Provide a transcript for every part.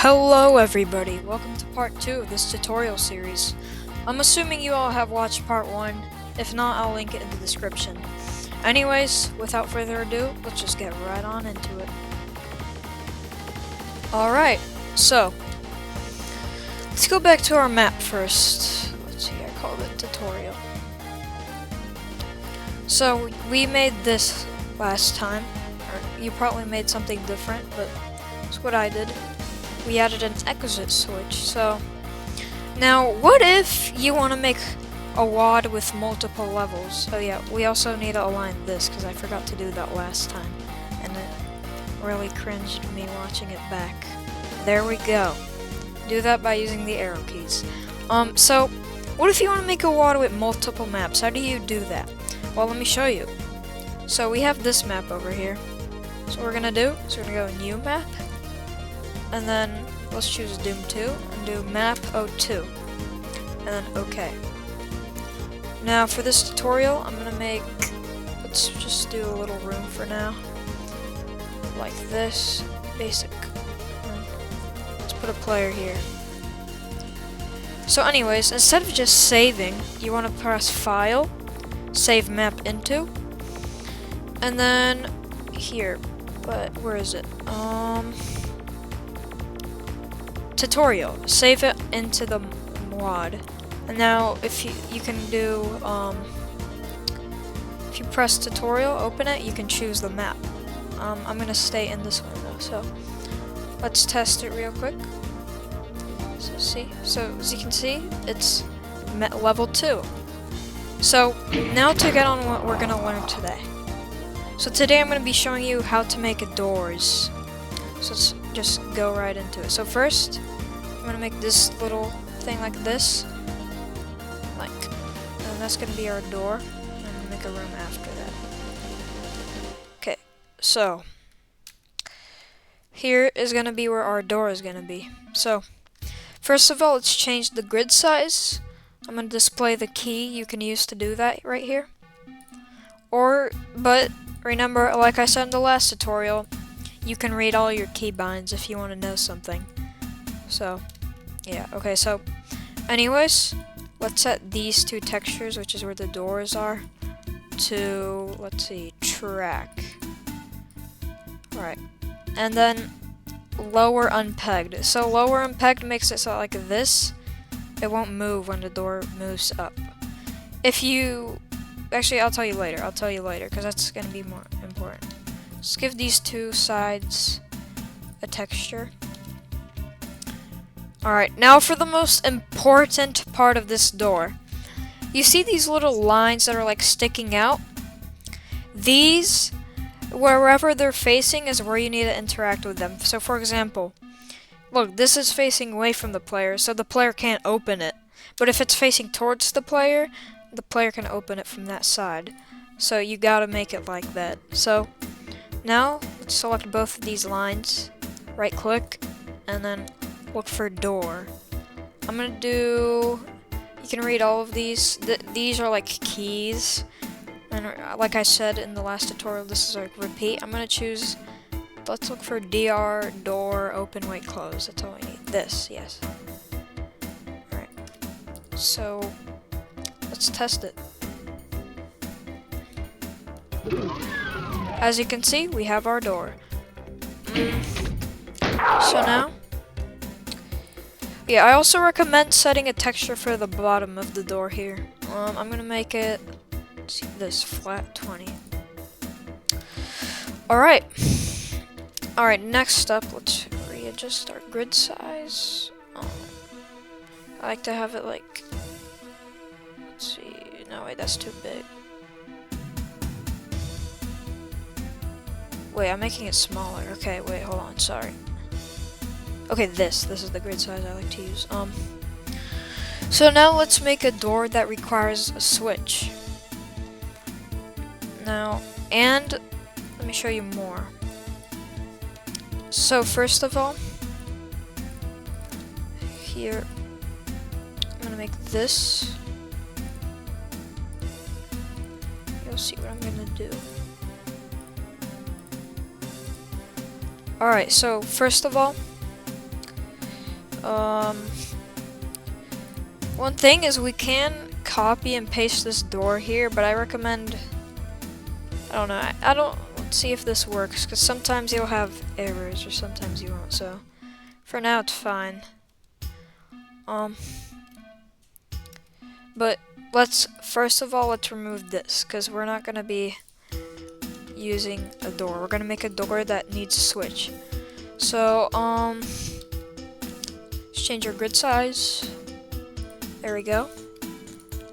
Hello everybody, welcome to part 2 of this tutorial series. I'm assuming you all have watched part 1, if not I'll link it in the description. Anyways, without further ado, let's just get right on into it. Alright, so, let's go back to our map first. Let's see, I called it tutorial. So, we made this last time, or you probably made something different, but that's what I did. We added an exit switch. So now what if you want to make a WAD with multiple levels? Oh yeah, we also need to align this because I forgot to do that last time and it really cringed me watching it back. There we go. Do that by using the arrow keys. So what if you want to make a WAD with multiple maps? How do you do that? Well, let me show you. So we have this map over here. So what we're gonna do is we're gonna go new map, and then let's choose Doom 2 and do map 02 and then OK. Now for this tutorial I'm gonna make, let's just do a little room for now like this, basic. Let's put a player here. So anyways, instead of just saving, you want to press file, save map into, and then here, but where is it? Tutorial, save it into the WAD. And now if you can do if you press tutorial, open it, you can choose the map. I'm gonna stay in this window, so let's test it real quick. So as you can see, it's level 2. So now to get on what we're gonna learn today. So today I'm gonna be showing you how to make doors. So let's just go right into it. So first, I'm gonna make this little thing like this, and that's gonna be our door. I'm gonna make a room after that. Okay, so here is gonna be where our door is gonna be. So first of all, let's change the grid size. I'm gonna display the key you can use to do that right here. But remember, like I said in the last tutorial, you can read all your keybinds if you want to know something. So, yeah, okay, so anyways, let's set these two textures, which is where the doors are, to, let's see, track. Alright, and then lower unpegged. So lower unpegged makes it so like this, it won't move when the door moves up. Actually, I'll tell you later, because that's going to be more important. Just give these two sides a texture. Alright, now for the most important part of this door. You see these little lines that are like sticking out? These, wherever they're facing is where you need to interact with them. So for example, look, this is facing away from the player, so the player can't open it. But if it's facing towards the player can open it from that side. So you gotta make it like that. So now, let's select both of these lines, right click, and then look for door. I'm gonna do, you can read all of these. These are like keys, and like I said in the last tutorial, this is like repeat. I'm gonna choose, let's look for DR, door, open, wait, close. That's all we need. This, yes. Alright, so let's test it. As you can see, we have our door. So now, yeah, I also recommend setting a texture for the bottom of the door here. I'm gonna make it, let's see, this flat 20. Alright, next up, let's readjust our grid size. I like to have it like, let's see, no wait, that's too big. Wait, I'm making it smaller. Okay, wait, hold on, sorry. Okay, this is the grid size I like to use. So now let's make a door that requires a switch. Now, and let me show you more. So first of all, here, I'm gonna make this. You'll see what I'm gonna do. Alright, so first of all, One thing is we can copy and paste this door here, but I recommend, I don't know, I don't, let's see if this works, because sometimes you'll have errors or sometimes you won't, so for now it's fine. But first of all, let's remove this, because we're not going to be using a door. We're going to make a door that needs a switch. So, let's change our grid size. There we go.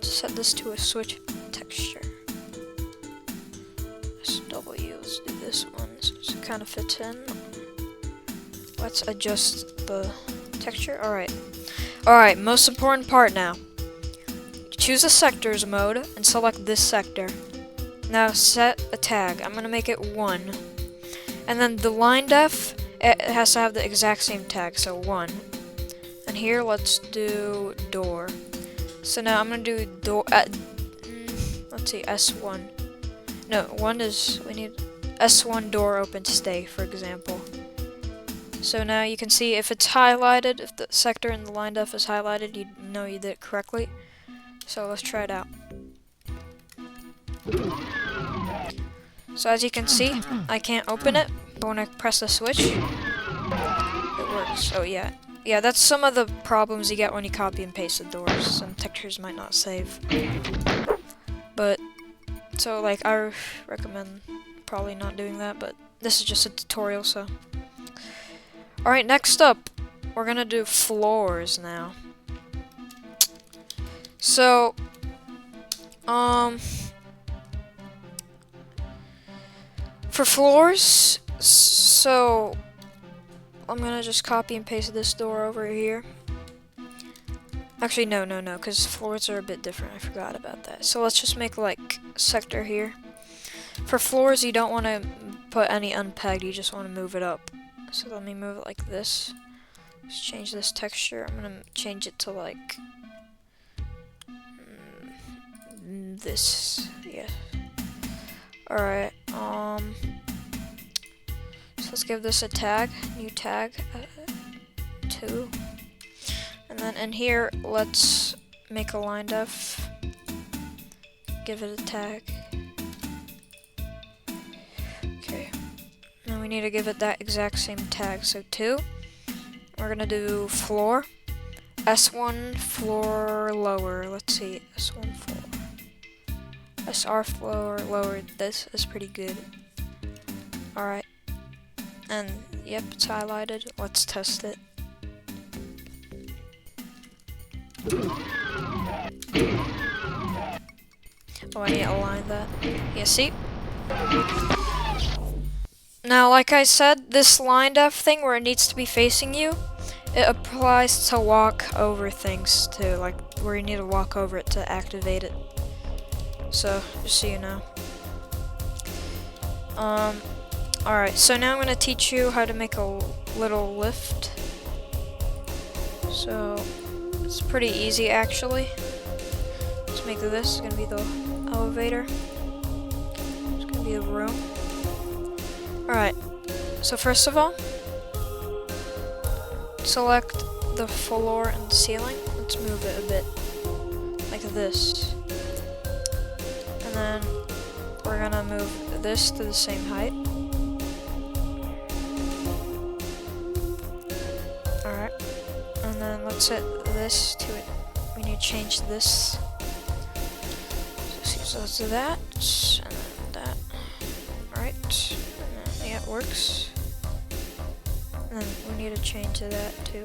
Set this to a switch texture. SW, let's do this one so it kind of fits in. Let's adjust the texture. Alright, most important part now. Choose a sectors mode and select this sector. Now set a tag. I'm gonna make it 1. And then the line def, it has to have the exact same tag, so 1. And here let's do door. So now I'm gonna do door, let's see, S1. No, 1 is, we need S1 door open to stay, for example. So now you can see if it's highlighted, if the sector in the line def is highlighted, you know you did it correctly. So let's try it out. So as you can see, I can't open it, but when I press the switch, it works. Oh yeah. Yeah, that's some of the problems you get when you copy and paste the doors. Some textures might not save. But, so like, I recommend probably not doing that, but this is just a tutorial, so. Alright, next up, we're gonna do floors now. So, for floors, so I'm gonna just copy and paste this door over here. Actually, no, because floors are a bit different. I forgot about that. So let's just make like sector here. For floors, you don't want to put any unpegged. You just want to move it up. So let me move it like this. Let's change this texture. I'm gonna change it to like this. Yeah. All right. So let's give this a tag. New tag. 2. And then in here, let's make a line def. Give it a tag. Okay. Now we need to give it that exact same tag. So 2. We're gonna do floor. S1 floor lower. Let's see. S1 floor. SR floor lower. This is pretty good. Alright. And yep, it's highlighted. Let's test it. Oh, I need to align that. Yeah, see? Now, like I said, this line def thing where it needs to be facing you, it applies to walk over things too, like where you need to walk over it to activate it. So, just so you know. Alright, so now I'm going to teach you how to make a little lift. So, it's pretty easy actually. Let's make this. It's going to be the elevator. It's going to be the room. Alright, so first of all, select the floor and ceiling. Let's move it a bit, like this. And then we're going to move this to the same height. Alright, and then let's set this to it. We need to change this. So let's do that, and then that. Alright, and then, yeah, it works. And then we need to change to that too.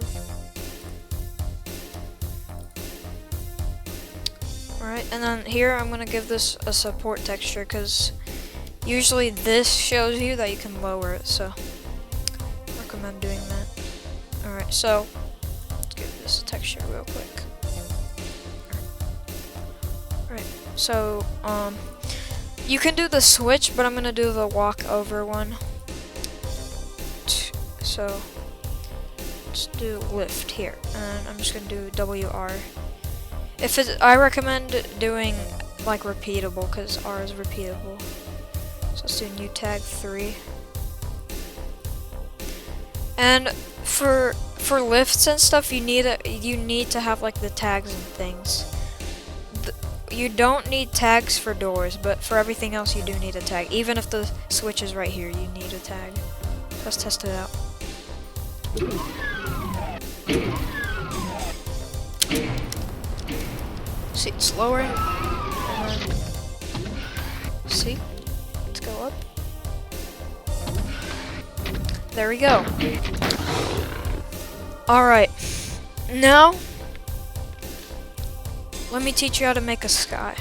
Alright, and then here I'm going to give this a support texture because usually this shows you that you can lower it, so I recommend doing that. Alright, so let's give this a texture real quick. Alright, so you can do the switch, but I'm gonna do the walk over one. So let's do lift here, and I'm just gonna do WR. I recommend doing like repeatable because R is repeatable. So let's do new tag 3. And for lifts and stuff, you need to have like the tags and things. You don't need tags for doors, but for everything else you do need a tag. Even if the switch is right here, you need a tag. Let's test it out. See, it's lowering. And then, see? Let's go up. There we go. Alright. Now, let me teach you how to make a sky.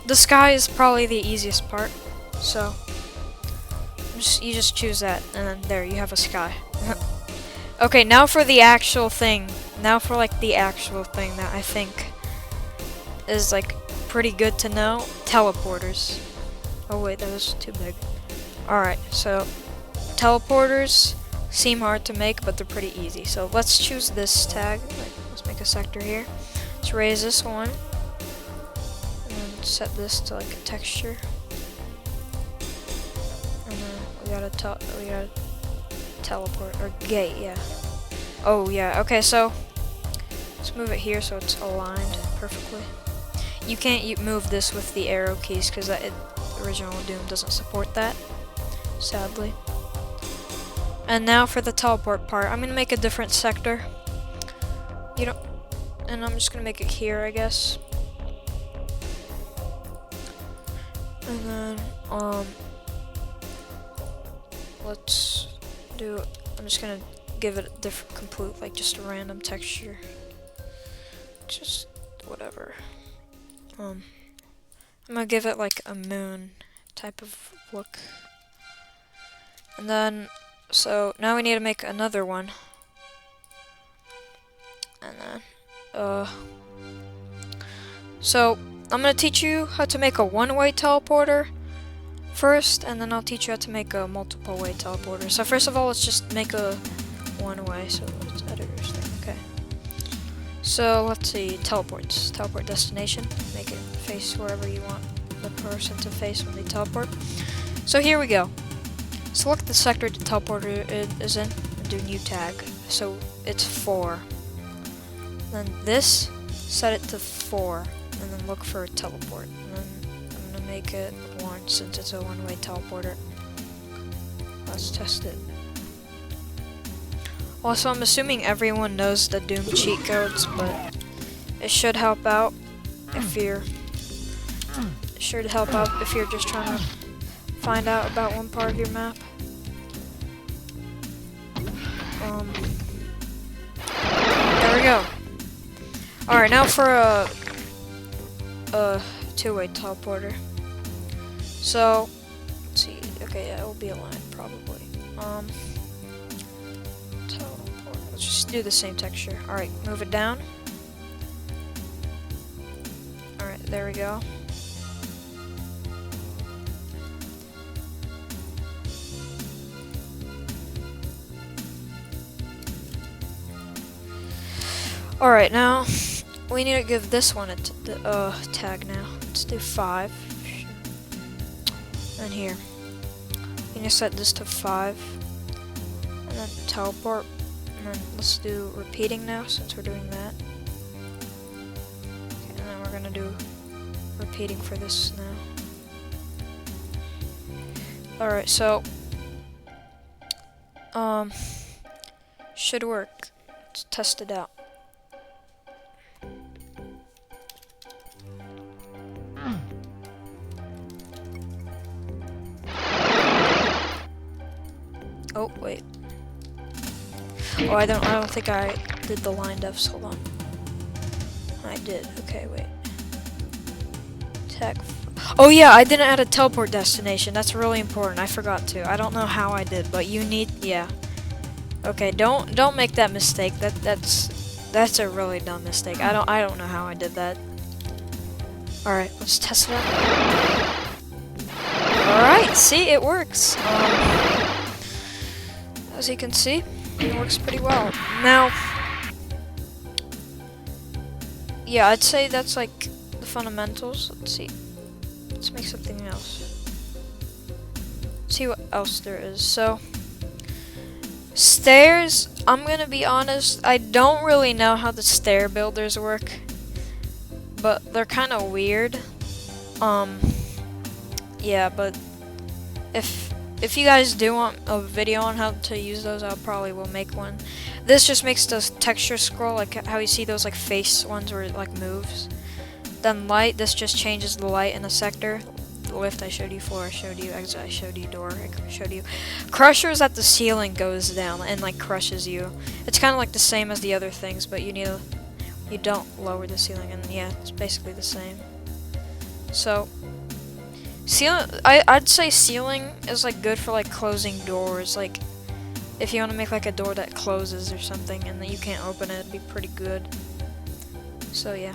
The sky is probably the easiest part. So, you just choose that, and then there, you have a sky. Okay, now for the actual thing. Now for like the actual thing that I think is like pretty good to know. Teleporters. Oh wait, that was too big. Alright, so teleporters seem hard to make, but they're pretty easy. So let's choose this tag. Let's make a sector here. Let's raise this one. And then set this to like a texture. And then we gotta teleport, or gate, yeah. Oh yeah, okay, so let's move it here so it's aligned perfectly. You can't move this with the arrow keys because the original Doom doesn't support that, sadly. And now for the teleport part, I'm gonna make a different sector. And I'm just gonna make it here, I guess. And then let's do. I'm just gonna give it a different, complete, like just a random texture. Just whatever. I'm gonna give it like a moon type of look. And then, so now we need to make another one. And then, so I'm gonna teach you how to make a one-way teleporter first, and then I'll teach you how to make a multiple-way teleporter. So first of all, let's just make a one-way. So let's editor's thing. Okay. So let's see, teleports. Teleport destination. Make it face wherever you want the person to face when they teleport. So here we go. Select the sector the teleporter is in and do new tag. So it's 4. Then this, set it to 4, and then look for a teleport. And then I'm gonna make it 1 since it's a one-way teleporter. Let's test it. Also, I'm assuming everyone knows the Doom cheat codes, but it should help out if you're just trying to find out about one part of your map. There we go. Alright, now for a two-way teleporter. So, let's see. Okay, yeah, it will be aligned probably. Teleport. Let's just do the same texture. Alright, move it down. Alright, there we go. Alright, now we need to give this one a tag now. Let's do 5. And here. You need to set this to 5. And then teleport. And then let's do repeating now since we're doing that. Okay, and then we're gonna do repeating for this now. Alright, so should work. Let's test it out. Oh wait. Oh, I don't think I did the line defs. Hold on. I did. Okay, wait. Tech. Oh yeah, I didn't add a teleport destination. That's really important. I forgot to. I don't know how I did, but you need. Yeah. Okay, don't make that mistake. That's a really dumb mistake. I don't know how I did that. All right, let's test it out. All right, see, it works. As you can see, it works pretty well. Now, yeah, I'd say that's like the fundamentals. Let's see. Let's make something else. See what else there is. So Stairs, I'm gonna be honest, I don't really know how the stair builders work, but they're kind of weird. Um, yeah, but if you guys do want a video on how to use those, I probably will make one. This just makes the texture scroll, like how you see those like face ones where it like moves. Then light, this just changes the light in a sector. Lift I showed you, floor I showed you, exit I showed you, door I showed you. Crusher is that the ceiling goes down and like crushes you. It's kind of like the same as the other things, but you don't lower the ceiling, and yeah, it's basically the same. So ceiling, I'd say ceiling is like good for like closing doors. Like if you want to make like a door that closes or something and that you can't open it, it'd be pretty good. So yeah.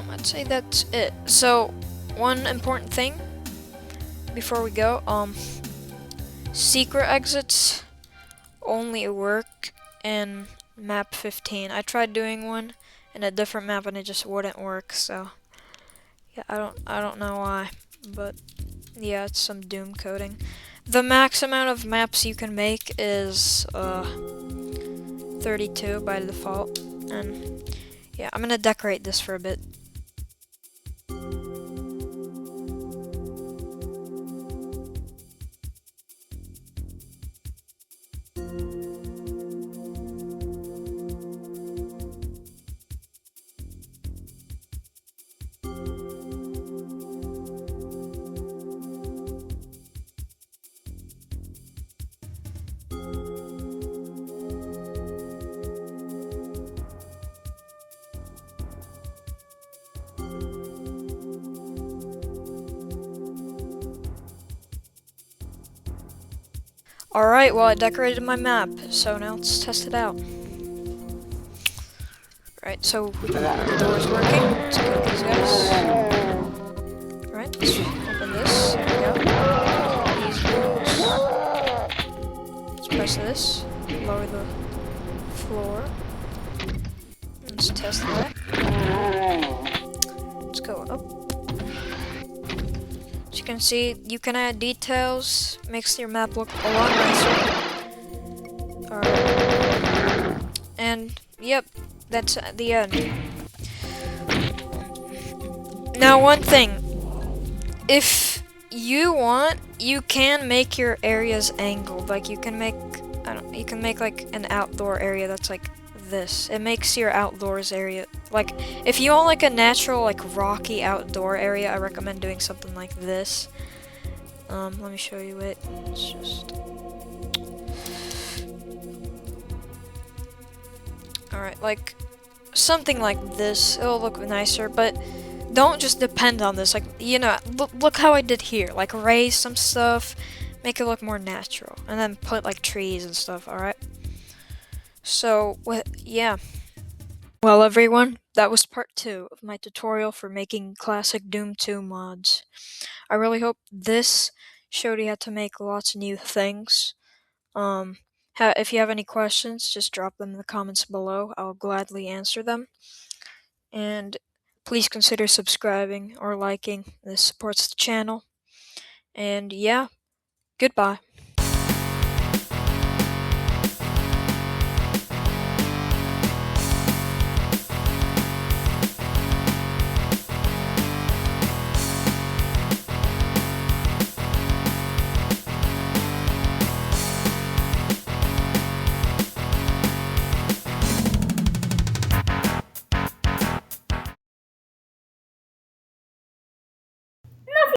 I'd say that's it. So, one important thing before we go, secret exits only work in map 15. I tried doing one in a different map and it just wouldn't work, so yeah, I don't know why, but yeah, it's some Doom coding. The max amount of maps you can make is 32 by default, and yeah, I'm gonna decorate this for a bit. Alright, well I decorated my map, so now let's test it out. Right, so the door's working. Let's go these guys. Alright, let's open this. There we go. These doors. Let's press this. Lower the floor. Let's test that. Let's go up. As you can see, you can add details, makes your map look a lot nicer. Alright. And, yep, that's the end. Now, one thing. If you want, you can make your areas angled. Like, you can make, you can make, like, an outdoor area that's like this. It makes your outdoors area, like, if you want like a natural, like, rocky outdoor area, I recommend doing something like this. Let me show you it. It's just... Alright, like, something like this. It'll look nicer, but don't just depend on this. Like, you know, look how I did here. Like, raise some stuff, make it look more natural, and then put, like, trees and stuff, alright? So, yeah. Well, everyone, that was part 2 of my tutorial for making classic Doom 2 mods. I really hope this showed you how to make lots of new things. If you have any questions, just drop them in the comments below. I'll gladly answer them. And please consider subscribing or liking. This supports the channel. And yeah, goodbye.